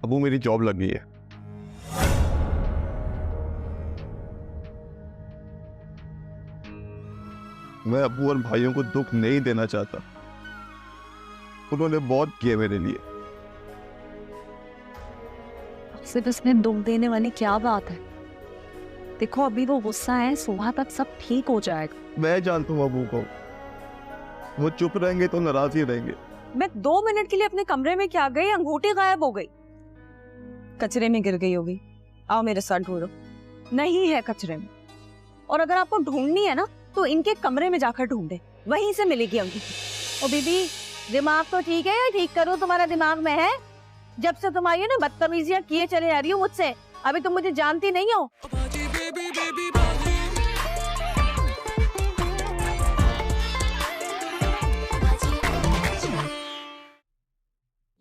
अबू मेरी जॉब लग गई है। मैं अबू और भाइयों को दुख नहीं देना चाहता, उन्होंने बहुत किया मेरे लिए। सिर्फ इसमें दुख देने वाली क्या बात है? देखो अभी वो गुस्सा है, सुबह तक सब ठीक हो जाएगा। मैं जानता हूँ अबू को, वो चुप रहेंगे तो नाराज ही रहेंगे। मैं 2 मिनट के लिए अपने कमरे में क्या गई, अंगूठी गायब हो गई, कचरे में गिर गई होगी। आओ मेरे साथ ढूंढो। नहीं है कचरे में, और अगर आपको ढूंढनी है ना तो इनके कमरे में जाकर ढूंढे, वहीं से मिलेगी अंगूठी। ओ बीबी, दिमाग तो ठीक है या ठीक करो, तुम्हारा दिमाग में है? जब से तुम आई हो ना बदतमीजियां किए चले आ रही हो मुझसे। अभी तुम मुझे जानती नहीं हो।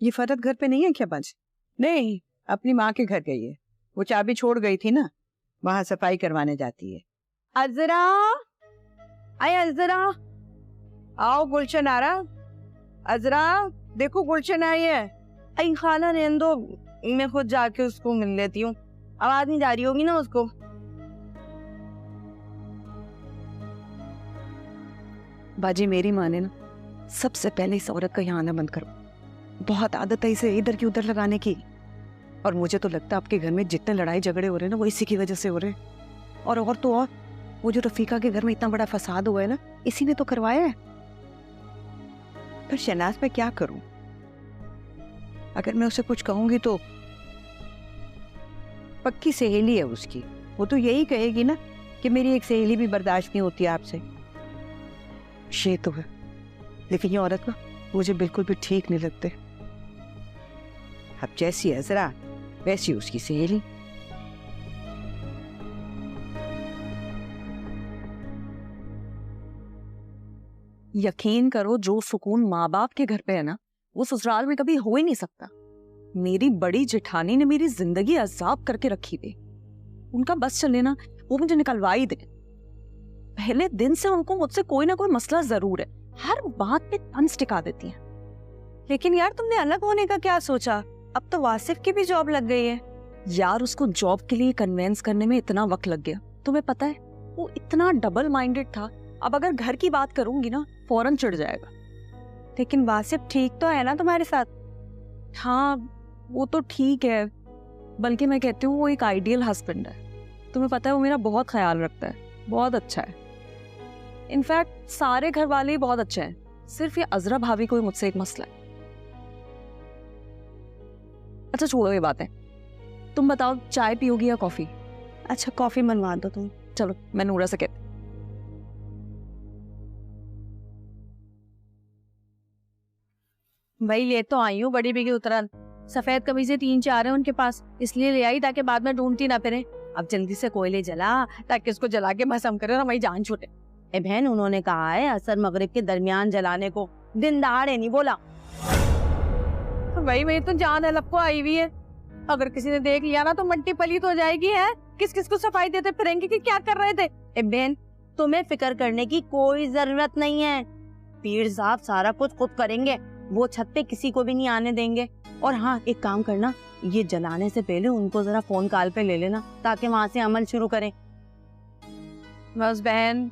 ये फरहत घर पे नहीं है क्या बाजी? नहीं, अपनी माँ के घर गई है। वो चाबी छोड़ गई थी ना, वहाँ सफाई करवाने जाती है। अजरा, आए अजरा, आओ गुलशन आ रहा। अजरा देखो गुलशन आई है। आई खाना रहने दो, मैं खुद जाके उसको मिल लेती हूँ। आवाज नहीं जा रही होगी ना उसको। बाजी मेरी माँ ने ना सबसे पहले इस औरत का यहाँ आना बंद करो। बहुत आदत है इसे इधर की उधर लगाने की, और मुझे तो लगता है आपके घर में जितने लड़ाई झगड़े हो रहे हैं ना वो इसी की वजह से हो रहे हैं। और तो और वो जो रफीका के घर में इतना बड़ा फसाद हुआ है ना, इसी ने तो करवाया है। फिर शहनाज मैं क्या करूं? अगर मैं उसे कुछ कहूंगी तो पक्की सहेली है उसकी, वो तो यही कहेगी ना कि मेरी एक सहेली भी बर्दाश्त नहीं होती आपसे। ये तो है, लेकिन ये औरत ना मुझे बिल्कुल भी ठीक नहीं लगते। अब जैसी अजरा वैसी उसकी सहेली। यकीन करो, जो सुकून माँ बाप के घर पे है ना वो ससुराल में कभी हो ही नहीं सकता। मेरी बड़ी जेठानी ने मेरी जिंदगी अजाब करके रखी थी। उनका बस चले ना वो मुझे निकलवा ही दे। पहले दिन से उनको मुझसे कोई ना कोई मसला जरूर है, हर बात पे तंज टिका देती हैं। लेकिन यार तुमने अलग होने का क्या सोचा? अब तो वासिफ की भी जॉब लग गई है। यार उसको जॉब के लिए कन्वेंस करने में इतना वक्त लग गया, तुम्हें पता है? वो इतना डबल माइंडेड था। अब अगर घर की बात करूंगी ना फौरन चिढ़ जाएगा। लेकिन वासिफ ठीक तो है ना तुम्हारे साथ? हाँ वो तो ठीक है, बल्कि मैं कहती हूँ वो एक आइडियल हस्बैंड है। तुम्हें पता है वो मेरा बहुत ख्याल रखता है, बहुत अच्छा है। इनफैक्ट सारे घर वाले ही बहुत अच्छे हैं, सिर्फ ये अजरा भाभी को ही मुझसे एक मसला है। अच्छा छोड़ो ये बातें, तुम बताओ चाय पियोगी या कॉफी? अच्छा कॉफी मनवा दो तुम। चलो मैं नूरा से कहती। भाई ले तो आई हूँ बड़ी बिगी उतरन, सफेद कमीजें 3-4 है उनके पास, इसलिए ले आई ताकि बाद में ढूंढती ना फिरे। अब जल्दी से कोयले जला ताकि उसको जला के भस्म करे और हमारी जान छूटे। ए बहन, उन्होंने कहा है असर मगरिब के दरमियान जलाने को, दिन दहाड़े नहीं बोला। भाई मेरी तो जान हलक को आई हुई है, अगर किसी ने देख लिया ना तो मट्टी पलीत हो जाएगी। है किस किस को सफाई देते फिरेंगे कि क्या कर रहे थे? ए बहन, तुम्हें फिक्र करने की कोई जरूरत नहीं है, पीर साहब सारा कुछ खुद करेंगे। वो छत पे किसी को भी नहीं आने देंगे। और हाँ एक काम करना, ये जलाने से पहले उनको जरा फोन कॉल पे ले लेना ताकि वहां से अमल शुरू करें। बस बहन,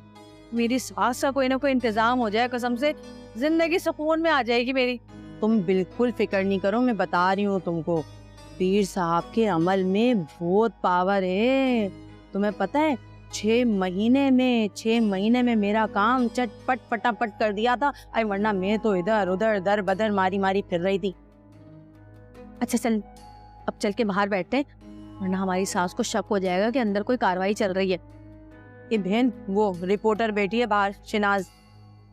मेरी सास का कोई ना कोई इंतजाम हो जाए, कसम से जिंदगी सुकून में आ जाएगी मेरी। तुम बिल्कुल फिक्र नहीं करो, मैं बता रही हूँ तुमको, पीर साहब के अमल में बहुत पावर है। तुम्हें पता है 6 महीने में मेरा काम चटपट फटाफट कर दिया था। अरे वरना मैं तो इधर उधर दर बदर मारी मारी फिर रही थी। अच्छा चल, अब चल के बाहर बैठते हैं, वरना हमारी सास को शक हो जाएगा कि अंदर कोई कार्रवाई चल रही है। ये बहन, वो रिपोर्टर बैठी है बाहर, शिनाज।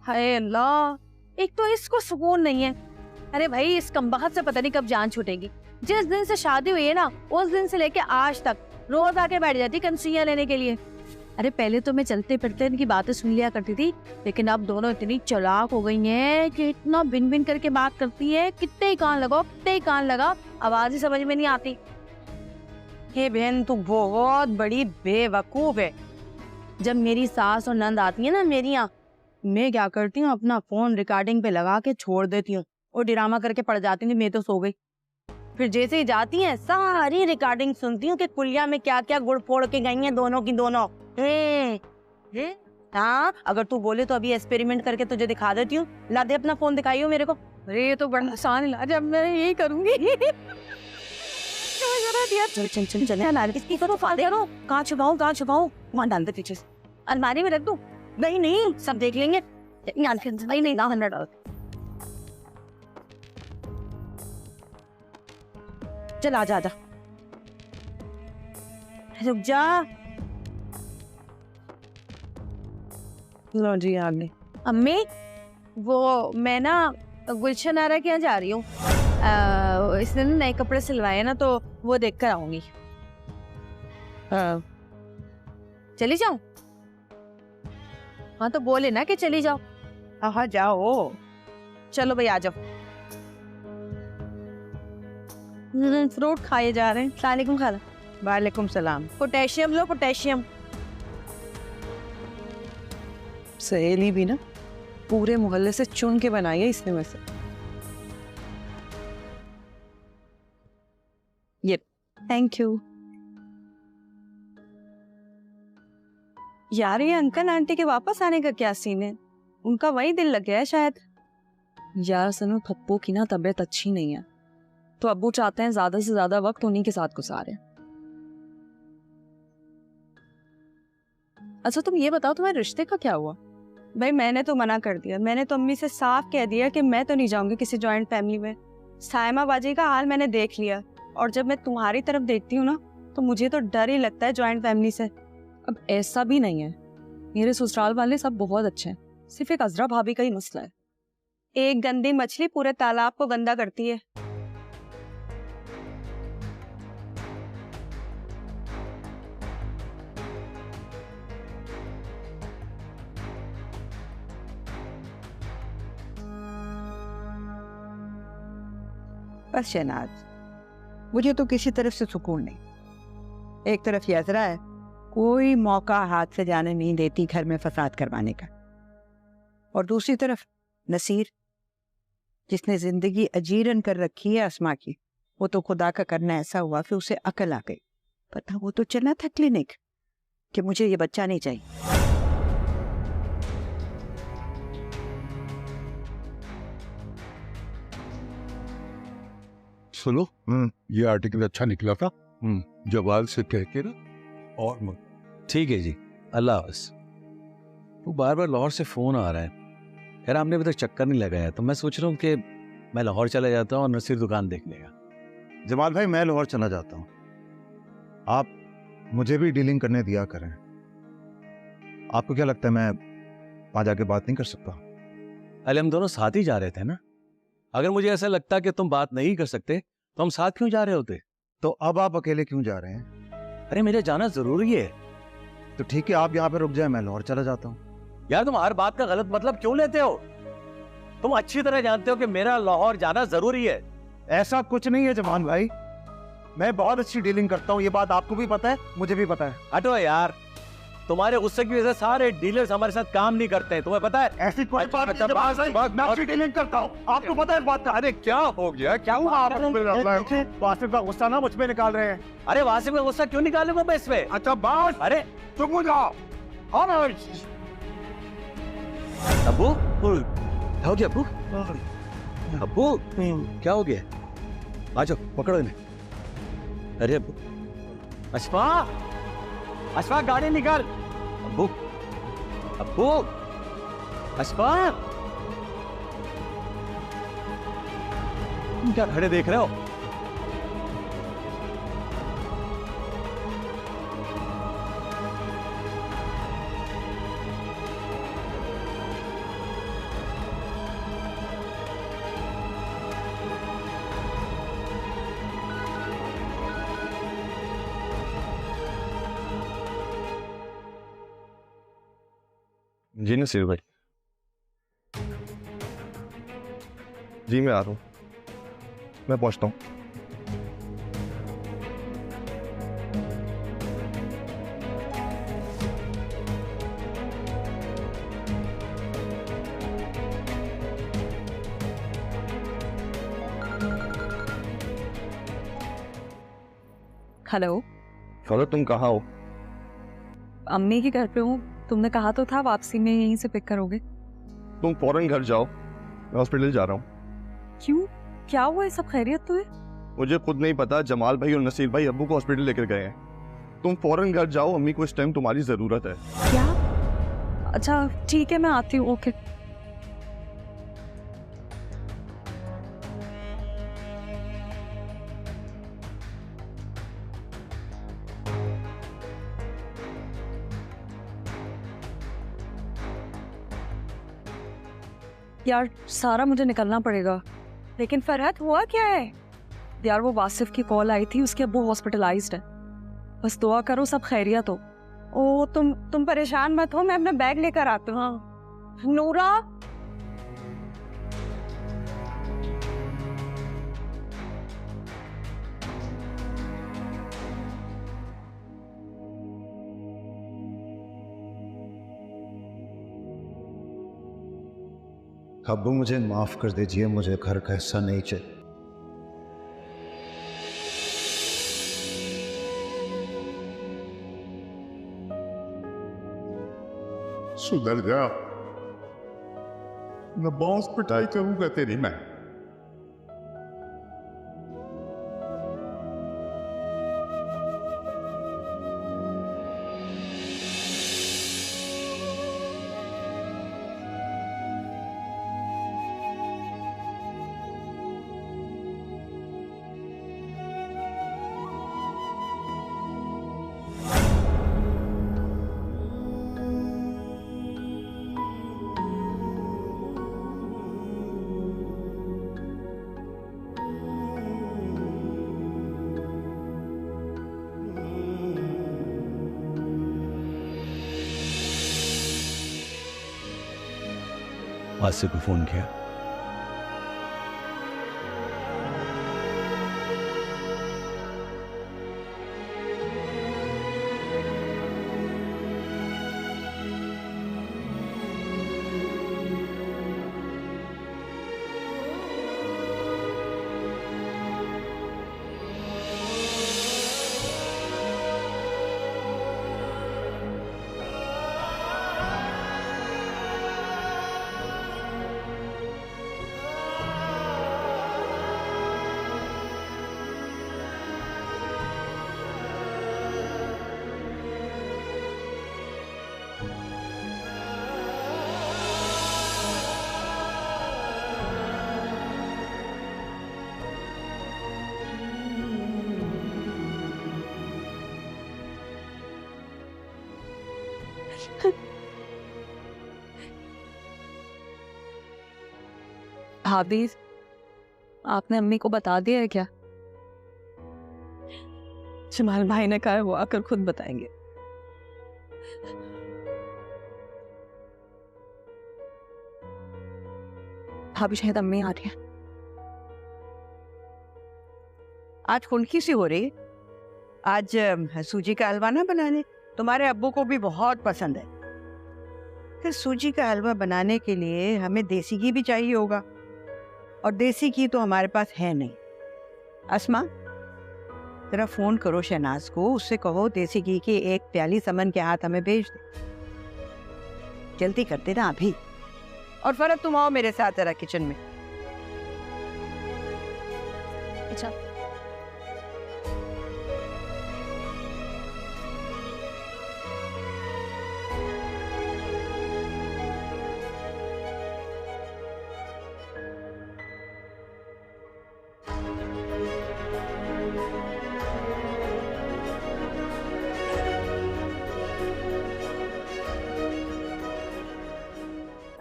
हाय अल्लाह, एक तो इसको सुकून नहीं है। अरे भाई इस कमबख्त से पता नहीं कब जान छूटेगी। जिस दिन से शादी हुई है ना उस दिन से लेके आज तक रोज आके बैठ जाती कंसियां लेने के लिए। अरे पहले तो मैं चलते फिरते इनकी बातें सुन लिया करती थी, लेकिन अब दोनों इतनी चालाक हो गई हैं कि इतना बिन बिन करके बात करती है। कितने ही कान लगाओ, कितने ही कान लगा, आवाज ही समझ में नहीं आती। हे बहन, तू बहुत बड़ी बेवकूफ है। जब मेरी सास और नंद आती है ना मेरी यहाँ, मैं क्या करती हूँ, अपना फोन रिकॉर्डिंग पे लगा के छोड़ देती हूँ और ड्रामा करके पड़ जाती हूँ मैं तो सो गई। फिर जैसे ही जाती हैं सारी रिकॉर्डिंग सुनती हूँ कि कुलिया में क्या क्या गुड़ फोड़ के गई हैं दोनों की दोनों। हाँ, अगर तू बोले तो अभी एक्सपेरिमेंट करके तुझे दिखा देती हूँ। ला दे अपना फोन, दिखाइयो मेरे को। अरे ये तो बड़ा आसान इलाज है, अब मैं यही करूंगी। चल चल चल चल, इसकी तो फादे रो। कहाँ छुपाऊं, कहाँ छुपाऊं? वहाँ डाल दे पीछे से। अलमारी में रख दूं? नहीं नहीं, सब देख लेंगे। नहीं नहीं, ना 100 डाल। चल आजा आजा, रुक जा। लो जी आ गए। अम्मी, वो मैं ना गुलशन आरा के यहाँ जा रही हूँ। इसने ना नए कपड़े सिलवाए ना, तो वो देख कर आऊंगी। चली जाऊं? हाँ तो बोले ना कि चली जाओ। हाँ जाओ। चलो भाई आ जाओ। फ्रूट खाए जा रहे हैं। सलाम खाला। वालेकुम सलाम। पोटेशियम लो, पोटेशियम। सहेली भी ना पूरे मोहल्ले से चुन के बनाई है इसने वैसे। ये थैंक यू। यार ये अंकल आंटी के वापस आने का क्या सीन है? उनका वही दिल लग गया है शायद। यार सनु, पप्पू की ना तबीयत अच्छी नहीं है, तो अब्बू चाहते हैं ज्यादा से ज्यादा वक्त उन्हीं के साथ गुजारें। अच्छा तुम ये बताओ, तुम्हारे रिश्ते का क्या हुआ? भाई मैंने तो मना कर दिया। मैंने तो अम्मी से साफ कह दिया कि मैं तो नहीं जाऊंगी किसी जॉइंट फैमिली में। सायमा बाजी का हाल मैंने देख लिया, और जब मैं तुम्हारी तरफ देखती हूँ ना, तो मुझे तो डर ही लगता है जॉइंट फैमिली से। अब ऐसा भी नहीं है, मेरे ससुराल वाले सब बहुत अच्छे हैं, सिर्फ एक अजरा भाभी का ही मसला है। एक गंदी मछली पूरे तालाब को गंदा करती है। बस शहनाज, मुझे तो किसी तरफ से सुकून नहीं। एक तरफ यात्रा है, कोई मौका हाथ से जाने नहीं देती घर में फसाद करवाने का, और दूसरी तरफ नसीर, जिसने जिंदगी अजीरन कर रखी है अस्मा की। वो तो खुदा का करना ऐसा हुआ कि उसे अकल आ गई। पता वो तो चला था क्लिनिक कि मुझे ये बच्चा नहीं चाहिए। सुनो, ये आर्टिकल अच्छा निकला था। जवाल से कह के ना, और मत। ठीक है जी, अल्लाह हाफ़िज़। वो बार बार लाहौर से फ़ोन आ रहा है। यार हमने अभी तक चक्कर नहीं लगाया, तो मैं सोच रहा हूँ कि मैं लाहौर चला जाता हूँ और नसीर दुकान देख लेगा। जमाल भाई, मैं लाहौर चला जाता हूँ, आप मुझे भी डीलिंग करने दिया करें। आपको क्या लगता है मैं वहाँ जाके बात नहीं कर सकता? अरे हम दोनों साथ ही जा रहे थे ना। अगर मुझे ऐसा लगता कि तुम बात नहीं कर सकते तो हम साथ क्यों जा रहे होते? तो अब आप अकेले क्यों जा रहे हैं? अरे मेरे जाना जरूरी है। तो ठीक है, आप यहाँ पे रुक जाए, मैं लाहौर चला जाता हूँ। यार तुम हर बात का गलत मतलब क्यों लेते हो? तुम अच्छी तरह जानते हो कि मेरा लाहौर जाना जरूरी है। ऐसा कुछ नहीं है जमान भाई, मैं बहुत अच्छी डीलिंग करता हूँ, ये बात आपको भी पता है, मुझे भी पता है। हटो यार, तुम्हारे गुस्से की वजह से सारे डीलर्स हमारे साथ काम नहीं करते हैं, तुम्हें पता है? ऐसी कोई बात नहीं जमान भाई, मैं अच्छी डीलिंग करता हूँ, आपको पता है इस बात का। अरे क्या हो गया, क्या हुआ? वासिफ का गुस्सा ना मुझ पे निकाल रहे हैं। अरे वासिफ का गुस्सा क्यों निकालूंगा मैं इसमें? अच्छा बात, अरे चुप हो जाओ। अब्बू, क्या हो गया अब्बू? अब्बू क्या हो गया? आ जाओ, पकड़ो इन्हें। अरे अब्बू, अशफा, अशफा गाड़ी निकाल। अब्बू, अब्बू, अशफा, तुम क्या खड़े देख रहे हो? जी नसीर भाई, जी मैं आ रहा हूँ, मैं पहुँचता हूँ। हेलो। चलो तुम कहाँ हो? अम्मी के घर पे हूँ। तुमने कहा तो था वापसी में यहीं से पिक करोगे। तुम फौरन घर जाओ, मैं हॉस्पिटल जा रहा हूँ। क्यों, क्या हुआ है? सब खैरियत तो है? मुझे खुद नहीं पता, जमाल भाई और नसीर भाई अब्बू को हॉस्पिटल लेकर गए हैं। तुम फौरन घर जाओ, अम्मी को इस टाइम तुम्हारी जरूरत है। क्या? अच्छा ठीक है, मैं आती हूँ। ओके। यार सारा, मुझे निकलना पड़ेगा। लेकिन फरहत हुआ क्या है? यार वो वासिफ की कॉल आई थी, उसके अब्बू हॉस्पिटलाइज्ड है। बस दुआ करो सब खैरियत हो। ओ तुम परेशान मत हो, मैं अपना बैग लेकर आती हूँ। हाँ। नूरा, अब्बू मुझे माफ कर दीजिए, मुझे घर का हिस्सा नहीं चाहिए। सुधर जा, न बॉस पिटाई करूंगा तेरी मैं। वासिफ को फोन किया? भाभी, आपने अम्मी को बता दिया है क्या? जमाल भाई ने कहा है वो आकर खुद बताएंगे। भाभी शायद अम्मी आ रही है। आज खुनकी सी हो रही है। आज सूजी का हलवा ना बनाने, तुम्हारे अब्बू को भी बहुत पसंद है। फिर सूजी का हलवा बनाने के लिए हमें देसी घी भी चाहिए होगा, और देसी घी तो हमारे पास है नहीं। अस्मा, जरा फोन करो शहनाज को, उससे कहो देसी घी की 1 प्याली समन के हाथ हमें भेज दे। जल्दी करते ना अभी। और फरहत तुम आओ मेरे साथ जरा किचन में। अच्छा।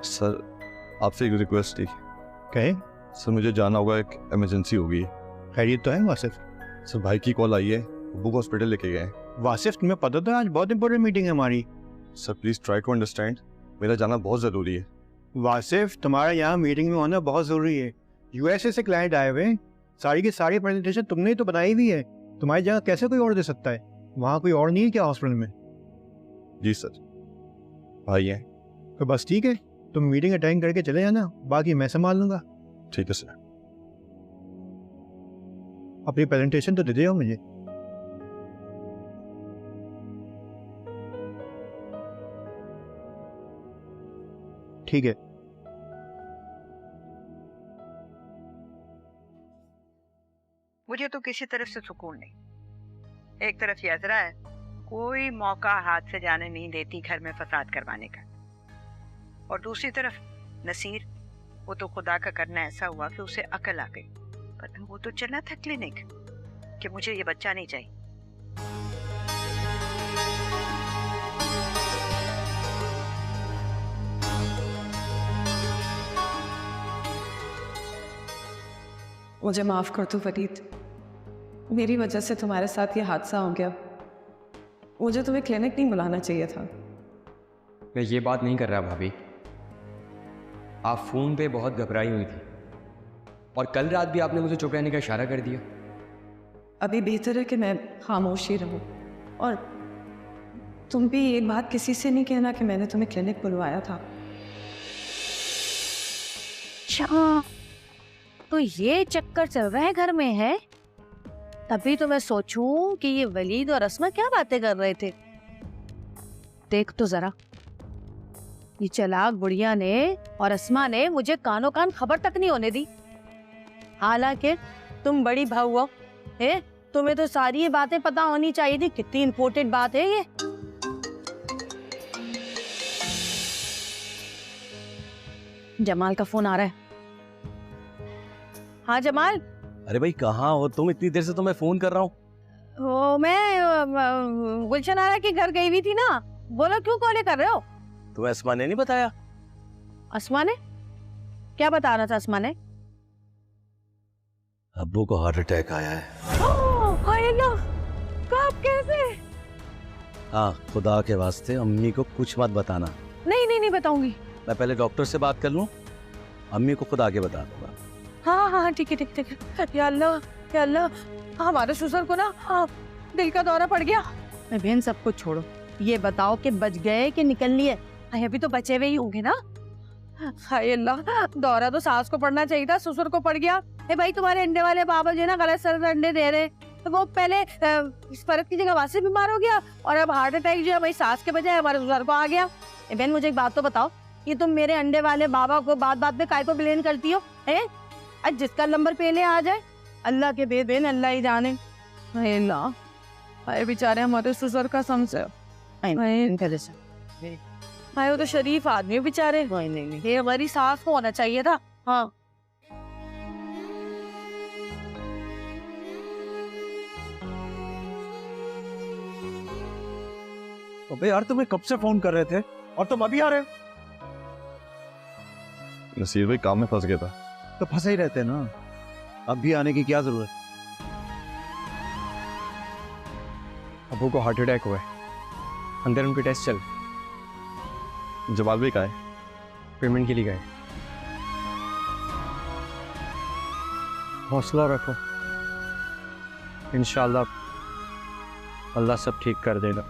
सर आपसे एक रिक्वेस्ट थी। कहे? सर मुझे जाना होगा, एक इमरजेंसी हो गई है। खैरियत तो है वासिफ? सर भाई की कॉल आई है, अब्बू को हॉस्पिटल लेके गए हैं। वासिफ तुम्हें पता तो है आज बहुत इंपॉर्टेंट मीटिंग है हमारी। Sir please try to understand, मेरा जाना बहुत जरूरी है। वासिफ तुम्हारा यहाँ मीटिंग में होना बहुत जरूरी है। यूएसए से क्लाइंट आए हुए, सारी की सारी प्रेजेंटेशन तुमने ही तो बनाई हुई है। तुम्हारी जगह कैसे कोई और दे सकता है? वहाँ कोई और नहीं है क्या हॉस्पिटल में? जी सर, भाई हैं। तो बस ठीक है, तुम मीटिंग अटेंड करके चले जाना, बाकी मैं संभाल लूंगा। ठीक है सर। अपनी प्रेजेंटेशन तो दे दो मुझे। ठीक है। मुझे तो किसी तरफ से सुकून नहीं। एक तरफ यात्रा है, कोई मौका हाथ से जाने नहीं देती घर में फसाद करवाने का, और दूसरी तरफ नसीर, वो तो खुदा का करना ऐसा हुआ कि उसे अकल आ गई, पर वो तो चला था क्लिनिक कि मुझे ये बच्चा नहीं चाहिए। मुझे माफ कर दो फरीद, मेरी वजह से तुम्हारे साथ ये हादसा हो गया। मुझे तुम्हें क्लिनिक नहीं बुलाना चाहिए था। मैं ये बात नहीं कर रहा भाभी, आप फोन पे बहुत घबराई हुई थी और कल रात भी आपने मुझे चुप रहने का इशारा कर दिया। अभी बेहतर है कि मैं खामोश ही रहूं, और तुम भी ये बात किसी से नहीं कहना कि मैंने तुम्हें क्लिनिक बुलवाया था। अच्छा, तो ये चक्कर चल रहा है घर में है? तभी तो मैं सोचूं कि ये वलीद और अस्मा क्या बातें कर रहे थे। देख तो जरा, ये चालाक बुढ़िया ने और अस्मा ने मुझे कानों कान खबर तक नहीं होने दी। हालांकि तुम बड़ी बहू हो, तुम्हें तो सारी ये बातें पता होनी चाहिए थी। कितनी इंपॉर्टेंट बात है ये। जमाल का फोन आ रहा है। हाँ जमाल। अरे भाई कहाँ हो तुम? इतनी देर से तो मैं फोन कर रहा हूँ। वो मैं गुलशन आरा के घर गई हुई थी ना। बोलो क्यों कॉल कर रहे हो? तुम्हें अस्मा ने नहीं बताया? अस्मा ने क्या बता रहा था? अस्मा ने अब्बू को हार्ट अटैक आया है। हाय अल्लाह, कब कैसे? हाँ, खुदा के वास्ते अम्मी को कुछ मत बताना। नहीं बताऊंगी। मैं पहले डॉक्टर से बात कर लूं, अम्मी को खुद आके बता दूंगा। हाँ ठीक है। या अल्लाह, हमारे ससुर को ना दिल का दौरा पड़ गया। मैं बहन सब कुछ छोड़ो, ये बताओ कि बच गए कि निकल लिए? अभी तो बचे हुए ही होंगे ना। हाय अल्लाह, दौरा तो सास को पड़ना चाहिए था, ससुर को पड़ गया। भाई तुम्हारे अंडे वाले बाबा जो है ना गलत सर अंडे दे रहे, तो वो पहले इस फर्क की जगह वहां से बीमार हो गया, और अब हार्ट अटैक जो है भाई सास के बजाय हमारे ससुर को आ गया। बहन मुझे एक बात तो बताओ, ये तुम मेरे अंडे वाले बाबा को बात में काय को ब्लेम करती हो? आज जिसका नंबर पहले आ जाए, अल्लाह के बेबेन अल्लाह ही जाने। हाय अल्लाह, हाय बेचारे हमारे ससुर का समझे। हाय वो तो शरीफ आदमी बेचारे। ये हमारी सास को होना चाहिए था। हाँ अबे यार, तुम्हें कब से फोन कर रहे थे और तुम अभी आ रहे हो? नसीर भाई काम में फंस गया था। तो फंसे ही रहते ना, अब भी आने की क्या जरूरत? अब्बू को हार्ट अटैक हुआ है, अंदर उनके टेस्ट चल। जमाल भाई कहाँ है? पेमेंट के लिए गए। हौसला रखो, इंशाल्लाह अल्लाह सब ठीक कर देगा।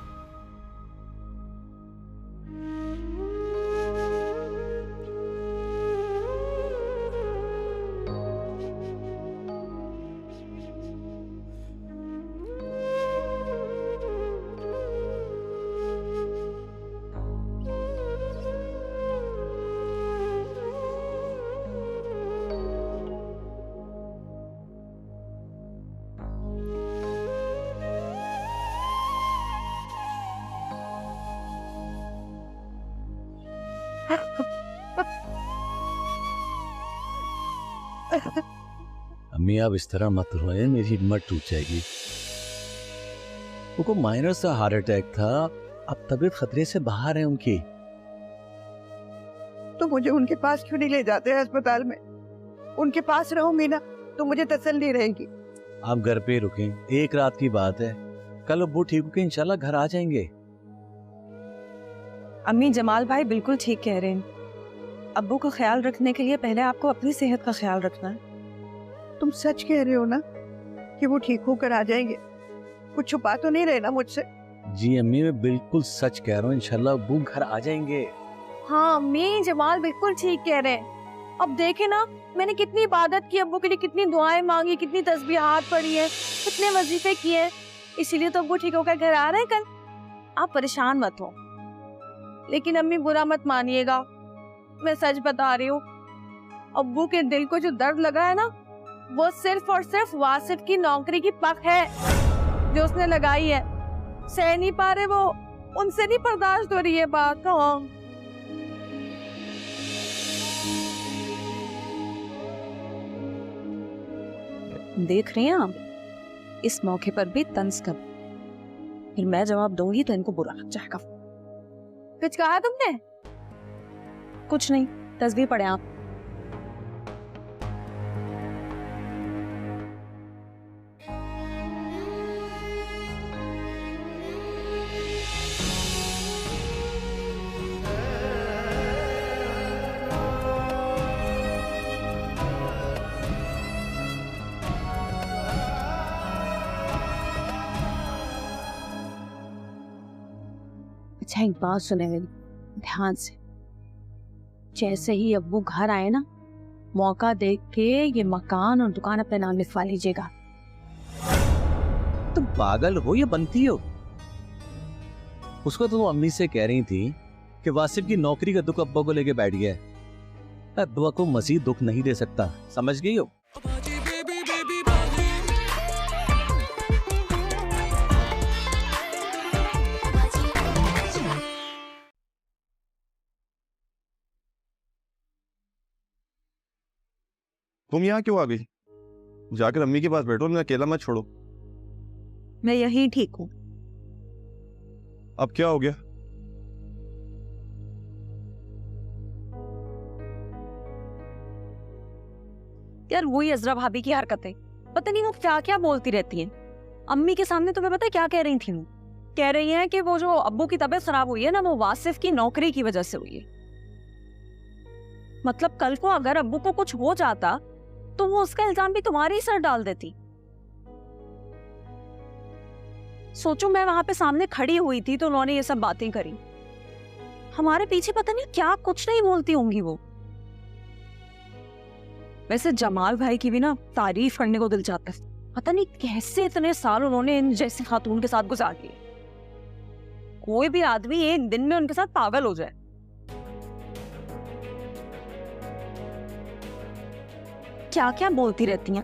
अम्मी आप इस तरह मत रोए, मेरी हिम्मत टूट जाएगी। उनको माइनर सा हार्ट अटैक था, अब तबीयत खतरे से बाहर है उनकी। तो मुझे उनके पास क्यों नहीं ले जाते हैं अस्पताल में? उनके पास रहूंगी ना तो मुझे तसल्ली रहेगी। आप घर पे रुकें, एक रात की बात है, कल अब्बू ठीक होके इंशाल्लाह घर आ जाएंगे। अम्मी, जमाल भाई बिल्कुल ठीक कह रहे हैं। अब्बू का ख्याल रखने के लिए पहले आपको अपनी सेहत का ख्याल रखना है। तुम सच कह रहे हो ना कि वो ठीक होकर आ जाएंगे? कुछ छुपा तो नहीं रहे ना मुझसे? जी अम्मी, मैं बिल्कुल सच कह रहा हूँ, इंशाल्लाह अब्बू घर आ जाएंगे। हाँ अम्मी, जमाल बिल्कुल ठीक कह रहे हैं। अब देखे ना, मैंने कितनी इबादत की अब्बू के लिए, कितनी दुआएं मांगी, कितनी तस्बीहात पढ़ी है, कितने वजीफे किए, इसीलिए तो अब्बू ठीक होकर घर आ रहे हैं कल। आप परेशान मत हो। लेकिन अम्मी बुरा मत मानिएगा, मैं सच बता रही हूँ, अब्बू के दिल को जो दर्द लगा है ना, वो सिर्फ और सिर्फ वासिफ की नौकरी की पक है जो उसने लगाई है। सह नहीं पा रहे वो, उनसे नहीं बर्दाश्त हो रही है बात। हाँ देख रहे हैं आप, इस मौके पर भी तंज कर, फिर मैं जवाब दूंगी तो इनको बुरा लग जाएगा। कुछ कहा तुमने? कुछ नहीं, तस्वीर पढ़े आप। अच्छा एक बात सुने मेरी ध्यान से, जैसे ही अब्बू घर आए ना, मौका देख के ये मकान और दुकान अपने नाम लिखवा लीजिएगा। तुम पागल हो या बनती हो? उसको तो अम्मी से कह रही थी कि वासिफ की नौकरी का दुख अब्बा को लेके बैठ गया है। अब्बा को मजीद दुख नहीं दे सकता, समझ गई हो? तुम यहाँ क्यों आ गई? जाकर अम्मी के पास बैठो, मैं अकेला मत छोड़ो। मैं यही ठीक हूँ। अब क्या हो गया? यार वही अजरा भाभी की हरकतें, पता नहीं वो क्या क्या बोलती रहती हैं। अम्मी के सामने तुम्हें पता है क्या कह रही थी? वो कह रही हैं कि वो जो अब्बू की तबीयत खराब हुई है ना, वो वासिफ की नौकरी की वजह से हुई है। मतलब कल को अगर अब्बू को कुछ हो जाता तो वो उसका इल्जाम भी तुम्हारे ही सर डाल देती। सोचो मैं वहां पे सामने खड़ी हुई थी तो उन्होंने ये सब बातें करी, हमारे पीछे पता नहीं क्या कुछ नहीं बोलती होंगी वो। वैसे जमाल भाई की भी ना तारीफ करने को दिल चाहता है, पता नहीं कैसे इतने साल उन्होंने इन जैसी खातून के साथ गुजार दिए। कोई भी आदमी एक दिन में उनके साथ पागल हो जाए। क्या क्या बोलती रहती हैं।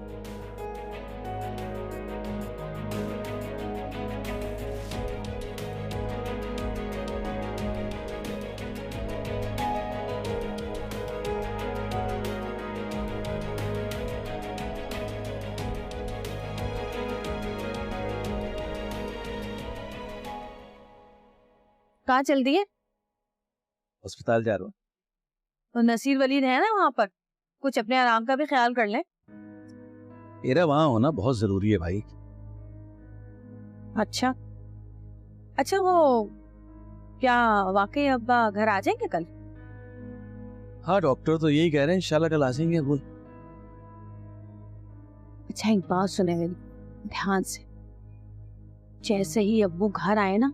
कहाँ चल रही है? अस्पताल जा रहा हूँ। तो नसीर वलीद है ना वहाँ पर, कुछ अपने आराम का भी ख्याल कर ले। मेरा वहां होना बहुत जरूरी है भाई। अच्छा अच्छा, वो क्या वाकई अब्बा घर आ जाएंगे कल? हाँ डॉक्टर तो यही कह रहे हैं, इंशाल्लाह कल आ जाएंगे। बोल। अच्छा एक बात सुने मेरी ध्यान से, जैसे ही अब्बू घर आए ना,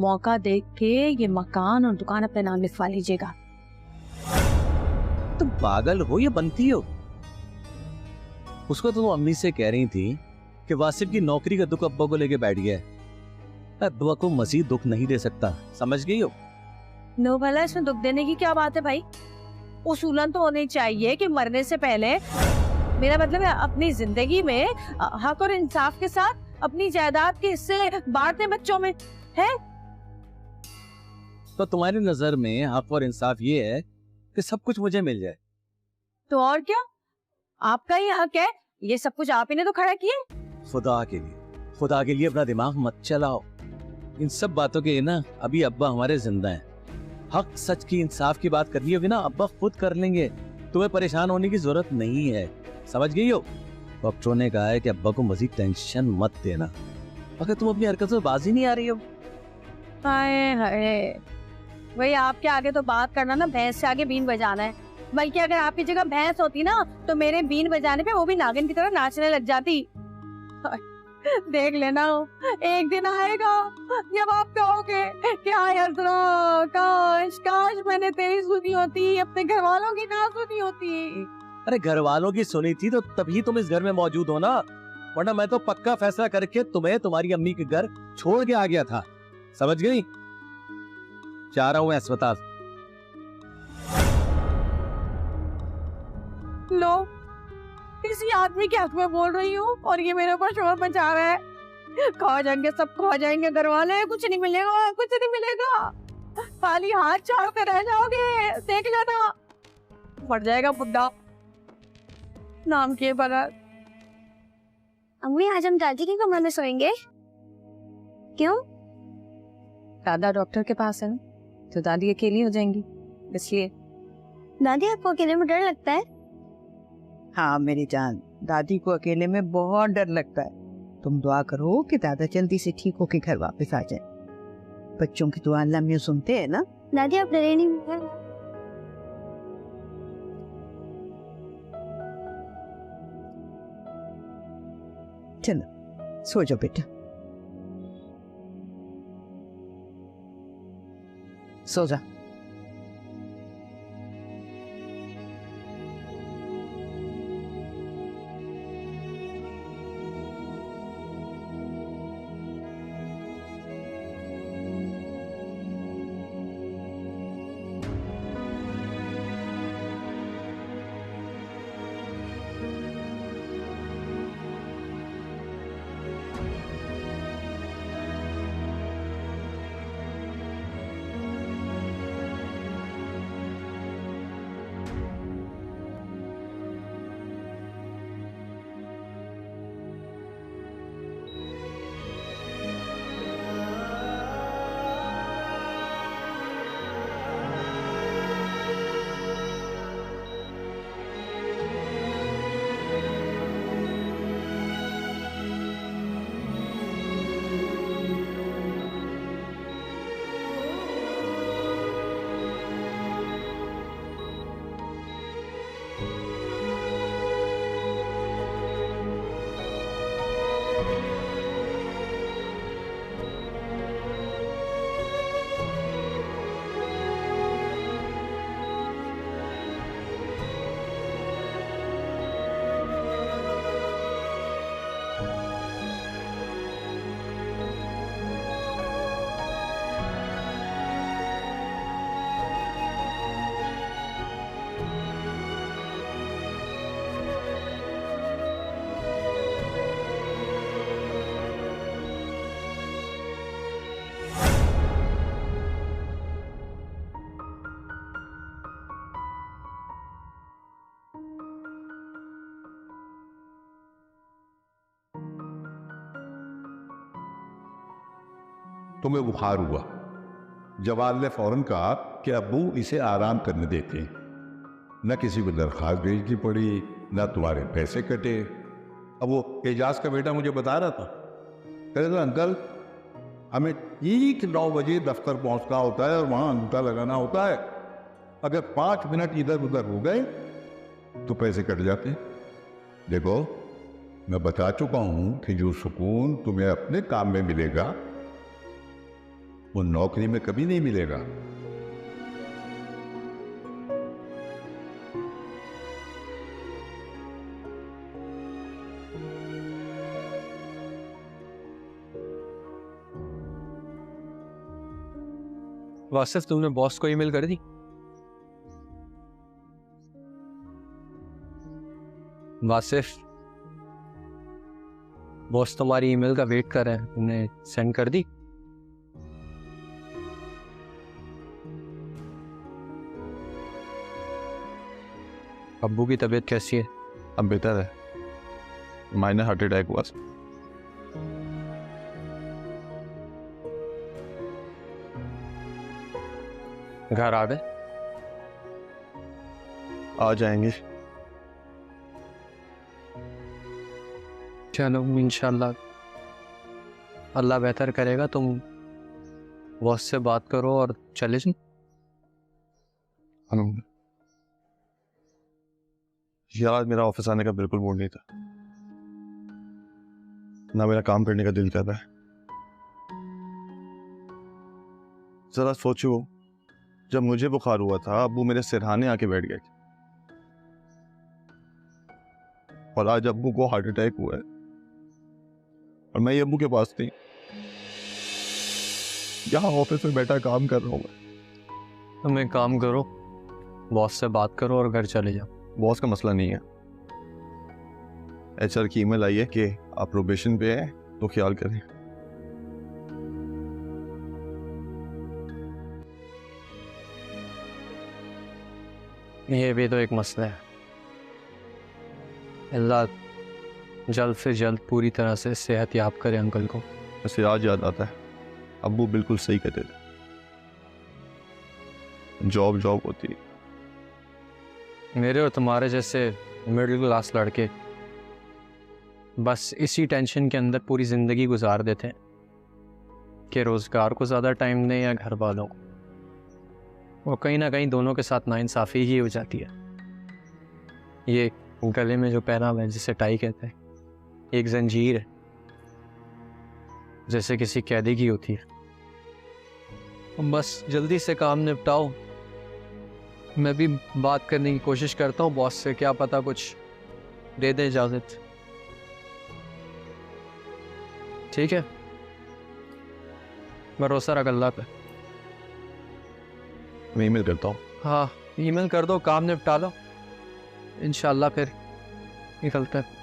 मौका देख के ये मकान और दुकान अपने नाम लिखवा लीजिएगा। तुम पागल हो या बनती हो? उसको तो अम्मी से कह रही थी कि वासिफ की नौकरी का दुख अब्बा को लेके बैठ गया है। अब्बा को मजीद दुख नहीं दे सकता, समझ गई हो? नो भला इसमें दुख देने की क्या बात है भाई? उसूलन तो होनी चाहिए कि मरने से पहले, मेरा मतलब है अपनी जिंदगी में हक और इंसाफ के साथ अपनी जायदाद के हिस्से बांटने बच्चों में है। तो तुम्हारी नजर में हक और इंसाफ ये है कि सब कुछ मुझे मिल जाए? तो और क्या, आपका ही हक है, ये सब कुछ आप ही ने तो खड़ा किया। खुदा के लिए अपना दिमाग मत चलाओ। इन सब बातों के ना अभी अब्बा हमारे जिंदा हैं। हक सच की इंसाफ की बात करनी होगी ना, अब्बा खुद कर लेंगे। तुम्हें परेशान होने की जरूरत नहीं है, समझ गई हो? डॉक्टरों ने कहा है कि अब्बा को मजीद टेंशन मत देना। अगर तुम अपनी हरकत से बाजी नहीं आ रही हो। हाय हाय, वही आपके आगे तो बात करना ना भैंस से आगे बीन बजाना है। बल्कि अगर आपकी जगह भैंस होती ना तो मेरे बीन बजाने पे वो भी नागिन की तरह नाचने लग जाती। देख लेना, एक दिन आएगा जब आप कहोगे कि हाय अज़रा, काश काश मैंने तेरी सुनी होती, अपने घर वालों की ना सुनी होती। अरे घर वालों की सुनी थी तो तभी तुम इस घर में मौजूद हो ना, वरना मैं तो पक्का फैसला करके तुम्हें तुम्हारी अम्मी के घर छोड़ के आ गया था, समझ गई? जा रहा हूँ मैं अस्पताल। लो, किसी आदमी के हक में बोल रही हूँ और ये मेरे ऊपर शोर मचा रहा है। खा जाएंगे, सब खा जाएंगे घर वाले, कुछ नहीं मिलेगा, कुछ नहीं मिलेगा, खाली हाथ चाटते रह जाओगे, देख लेना। मर जाएगा बुड्ढा नाम के बगैर। अम्मी आज हम दादी के कमरे में सोएंगे। क्यों? दादा डॉक्टर के पास है ना, तो दादी अकेली हो जाएंगी, इसलिए। दादी आपको अकेले में डर लगता है? हाँ मेरी जान, दादी को अकेले में बहुत डर लगता है। तुम दुआ करो कि दादा जल्दी से ठीक होके घर वापस आ जाए। बच्चों की दुआ अल्लाह में सुनते हैं ना। दादी आप डरे नहीं? चलो सो जाओ बेटा, सो जा। तुम्हें बुखार हुआ। जवाल ने फौरन कहा कि अब्बू इसे आराम करने देते हैं। न किसी को दरख्वास्त भेजनी पड़ी, न तुम्हारे पैसे कटे। अब वो एजाज का बेटा मुझे बता रहा था, कह रहा था अंकल हमें ठीक 9 बजे दफ्तर पहुंचना होता है और वहां अंगूठा लगाना होता है। अगर 5 मिनट इधर उधर हो गए तो पैसे कट जाते हैं। देखो मैं बता चुका हूं कि जो सुकून तुम्हें अपने काम में मिलेगा वो नौकरी में कभी नहीं मिलेगा। वासिफ तुमने बॉस को ईमेल कर दी? वासिफ बॉस तुम्हारी ईमेल का वेट कर रहे हैं, तुमने सेंड कर दी? अब्बू की तबीयत कैसी है? अब बेहतर है, माइनर हार्ट अटैक हुआ। घर आ गए? आ जाएंगे। चलो इंशाल्लाह अल्लाह बेहतर करेगा। तुम बॉस से बात करो और चले जाओ। यार आज मेरा ऑफिस आने का बिल्कुल मूड नहीं था, ना मेरा काम करने का दिल कर रहा है। जरा सोचो, जब मुझे बुखार हुआ था अब्बू मेरे सिरहाने आके बैठ गए थे, और आज अब्बू को हार्ट अटैक हुआ है और मैं ये अब्बू के पास थी। यहाँ ऑफिस में बैठा काम कर रहा हूँ मैं। तुम एक काम करो, बॉस से बात करो और घर चले जाओ। बॉस का मसला नहीं है। HR की ईमेल आई है कि आप प्रोबेशन पे हैं, तो ख्याल करें। ये भी तो एक मसला है। अल्लाह जल्द से जल्द पूरी तरह से सेहत याब करे अंकल को। वैसे आज याद आता है, अब्बू बिल्कुल सही कहते थे, जॉब होती है। मेरे और तुम्हारे जैसे मिडिल क्लास लड़के बस इसी टेंशन के अंदर पूरी ज़िंदगी गुजार देते हैं कि रोज़गार को ज़्यादा टाइम दें या घर वालों को। वो कहीं ना कहीं दोनों के साथ नाइंसाफ़ी ही हो जाती है। ये गले में जो पहना हुआ है जिसे टाई कहते हैं, एक जंजीर है जैसे किसी कैदी की होती है। बस जल्दी से काम निपटाओ। मैं भी बात करने की कोशिश करता हूँ बॉस से, क्या पता कुछ दे दे इजाज़त। ठीक है, भरोसा रख अल्लाह पे। मैं ईमेल करता हूँ। हाँ, ईमेल कर दो, काम निपटा लो, इंशाल्लाह फिर निकलते हैं।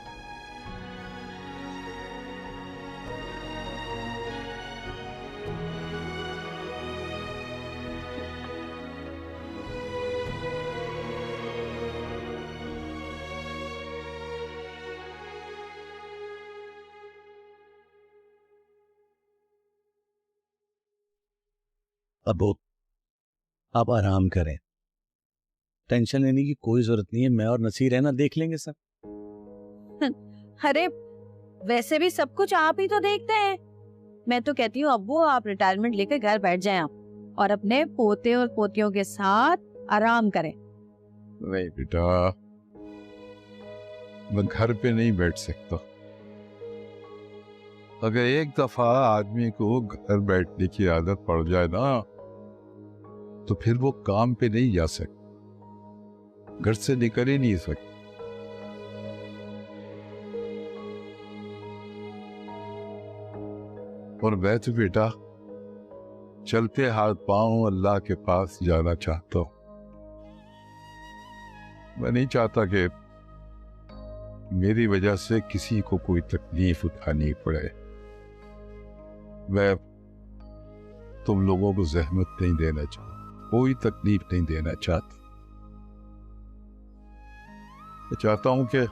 अबू, आप आराम करें, टेंशन लेने की कोई जरूरत नहीं है। मैं और नसीर है ना, देख लेंगे सब। अरे वैसे भी सब कुछ आप ही तो देखते हैं। मैं तो कहती हूँ अब्बू आप रिटायरमेंट लेकर घर बैठ जाएं आप और अपने पोते और पोतियों के साथ आराम करें। नहीं बेटा, मैं घर पे नहीं बैठ सकता। अगर एक दफा आदमी को घर बैठने की आदत पड़ जाए ना, तो फिर वो काम पे नहीं जा सकता, घर से निकल ही नहीं सकता। और मैं तो बेटा चलते हाथ पांव अल्लाह के पास जाना चाहता हूं। मैं नहीं चाहता कि मेरी वजह से किसी को कोई तकलीफ उठानी पड़े। मैं तुम लोगों को जहमत नहीं देना चाहता, कोई तकलीफ नहीं देना चाहता। मैं चाहता हूं कि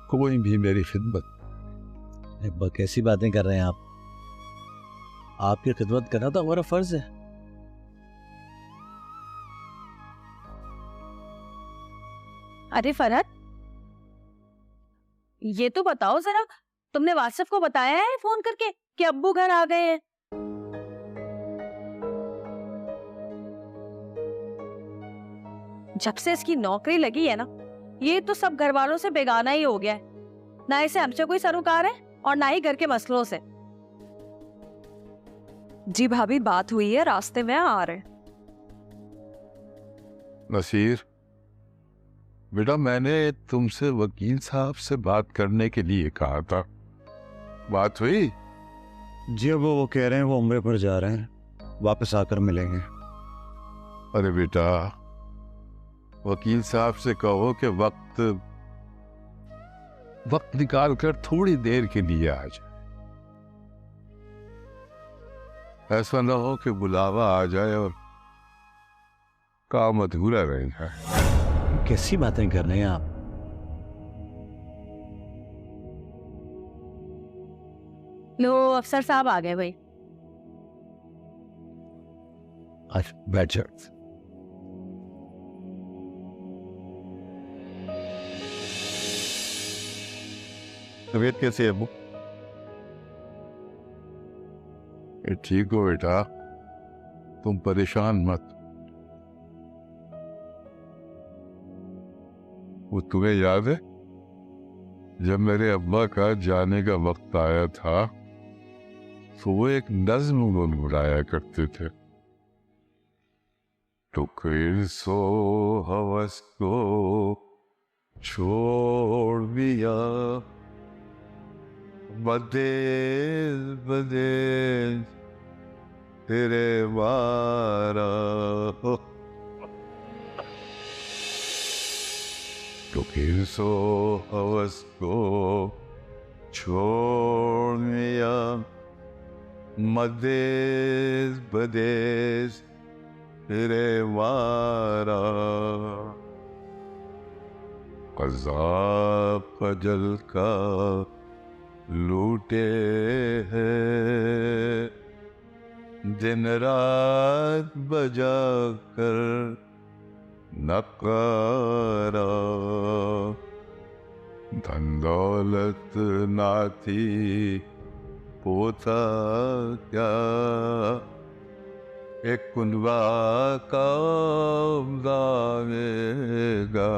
कोई भी मेरी खिदमत। अब्बा कैसी बातें कर रहे हैं आप? आपकी खिदमत करना तो हमारा फर्ज है। अरे फरहत, ये तो बताओ जरा, तुमने वासिफ को बताया है फोन करके कि अब्बू घर आ गए हैं? जब से इसकी नौकरी लगी है ना, ये तो सब घर वालों से बेगाना ही हो गया है। ना इसे हमसे कोई सरोकार है और ना ही घर के मसलों से। जी भाभी, बात हुई है, रास्ते में आ रहे। नसीर बेटा, मैंने तुमसे वकील साहब से बात करने के लिए कहा था, बात हुई? जी अब वो कह रहे हैं वो उम्रे पर जा रहे हैं, वापस आकर मिलेंगे। अरे बेटा, वकील साहब से कहो कि वक्त निकाल कर थोड़ी देर के लिए आ जाए। ऐसा ना हो कि बुलावा आ जाए और काम अधूरा रह जाए। कैसी बातें कर रहे हैं आप? लो अफसर साहब आ गए भाई। आज बैठ जाओ। तबीयत कैसी है अब्बू? ठीक हो बेटा, तुम परेशान मत। वो तुम्हें याद है जब मेरे अब्बा का जाने का वक्त आया था, तो वो एक नज्म गुनगुनाया करते थे, तो फिर सो हवस को छोड़ दिया, बदेल बदेल तेरे मारा। फिर सो हवस को छोड़िया, मदेश बदेश फिरे वारा, कज़ा फजल का लूटे है, दिन रात बजा कर नकारा। धन दौलत नाती पोता क्या, एक कुनबा का दावेगा।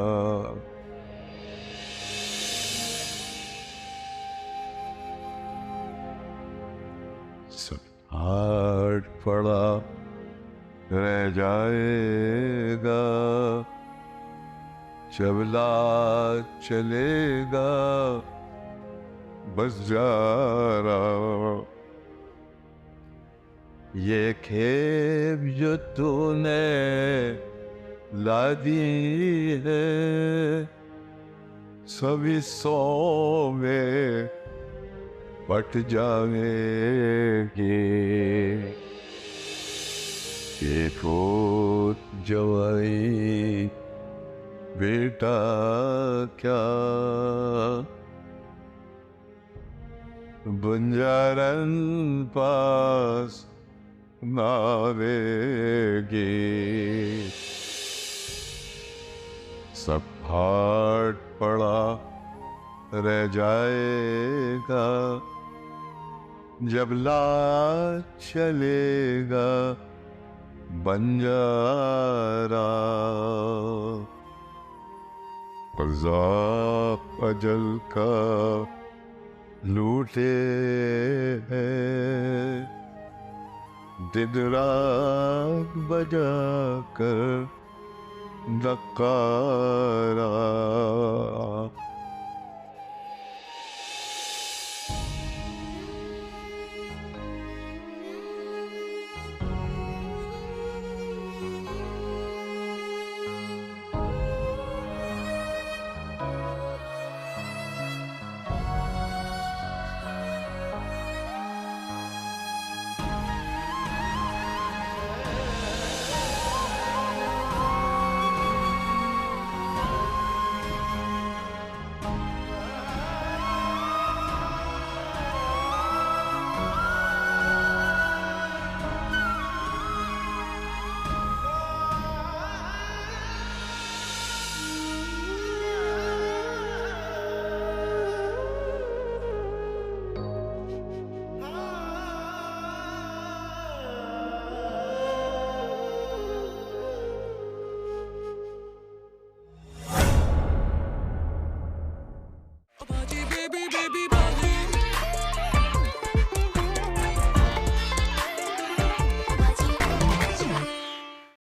सब हाथ पड़ा रह जाएगा, चबला चलेगा बस जा रहा। ये खेप जो तूने ला दी है, सभी सौ में पट जाएगी। ये फोत जवाई बेटा क्या, बंजारन पास नावेगी। सब हाट पड़ा रह जाएगा, जब ला चलेगा बंजारा। क़ज़ा अजल का लूटे है, दिन रात बजा कर नकारा।